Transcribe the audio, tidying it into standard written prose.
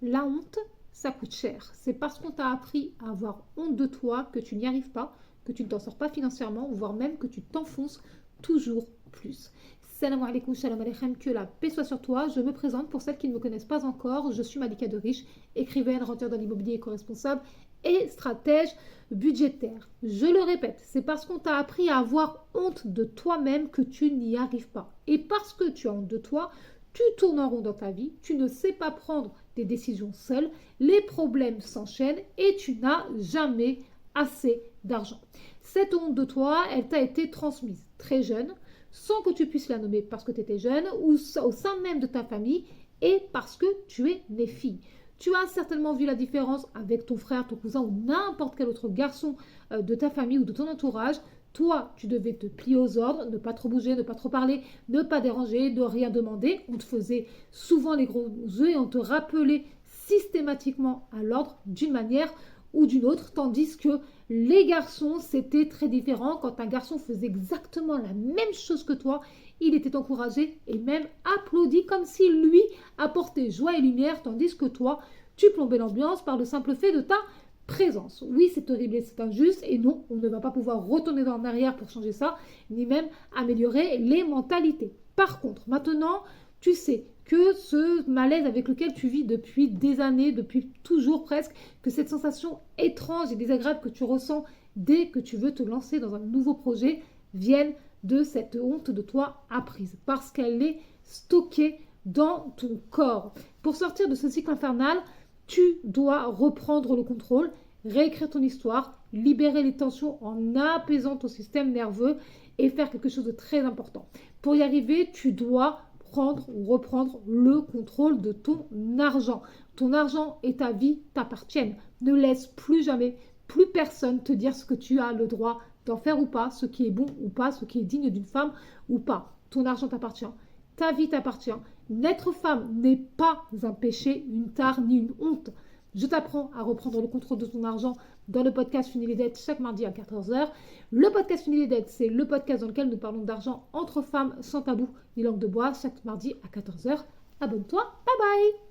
La honte, ça coûte cher. C'est parce qu'on t'a appris à avoir honte de toi que tu n'y arrives pas, que tu ne t'en sors pas financièrement, voire même que tu t'enfonces toujours plus. Salam alaikum, shalom aleichem, que la paix soit sur toi. Je me présente pour celles qui ne me connaissent pas encore. Je suis Malika de Riche, écrivaine, renteur dans l'immobilier éco-responsable et stratège budgétaire. Je le répète, c'est parce qu'on t'a appris à avoir honte de toi-même que tu n'y arrives pas. Et parce que tu as honte de toi, tu tournes en rond dans ta vie, tu ne sais pas prendre des décisions seul, les problèmes s'enchaînent et tu n'as jamais assez d'argent. Cette honte de toi, elle t'a été transmise très jeune, sans que tu puisses la nommer parce que tu étais jeune ou au sein même de ta famille et parce que tu es né fille. Tu as certainement vu la différence avec ton frère, ton cousin ou n'importe quel autre garçon de ta famille ou de ton entourage. Toi, tu devais te plier aux ordres, ne pas trop bouger, ne pas trop parler, ne pas déranger, ne rien demander. On te faisait souvent les gros œufs et on te rappelait systématiquement à l'ordre d'une manière ou d'une autre, tandis que les garçons, c'était très différent. Quand un garçon faisait exactement la même chose que toi, il était encouragé et même applaudi comme si lui apportait joie et lumière, tandis que toi, tu plombais l'ambiance par le simple fait de ta présence. Oui, c'est horrible et c'est injuste et non, on ne va pas pouvoir retourner en arrière pour changer ça, ni même améliorer les mentalités. Par contre, maintenant, tu sais que ce malaise avec lequel tu vis depuis des années, depuis toujours presque, que cette sensation étrange et désagréable que tu ressens dès que tu veux te lancer dans un nouveau projet vienne de cette honte de toi apprise, parce qu'elle est stockée dans ton corps. Pour sortir de ce cycle infernal, tu dois reprendre le contrôle, réécrire ton histoire, libérer les tensions en apaisant ton système nerveux et faire quelque chose de très important. Pour y arriver, tu dois prendre ou reprendre le contrôle de ton argent. Ton argent et ta vie t'appartiennent. Ne laisse plus jamais, plus personne te dire ce que tu as le droit d'en faire ou pas, ce qui est bon ou pas, ce qui est digne d'une femme ou pas. Ton argent t'appartient. Ta vie t'appartient. N'être femme n'est pas un péché, une tare ni une honte. Je t'apprends à reprendre le contrôle de ton argent dans le podcast Fini les dettes chaque mardi à 14h. Le podcast Fini les dettes, c'est le podcast dans lequel nous parlons d'argent entre femmes sans tabou ni langue de bois chaque mardi à 14h. Abonne-toi, bye bye!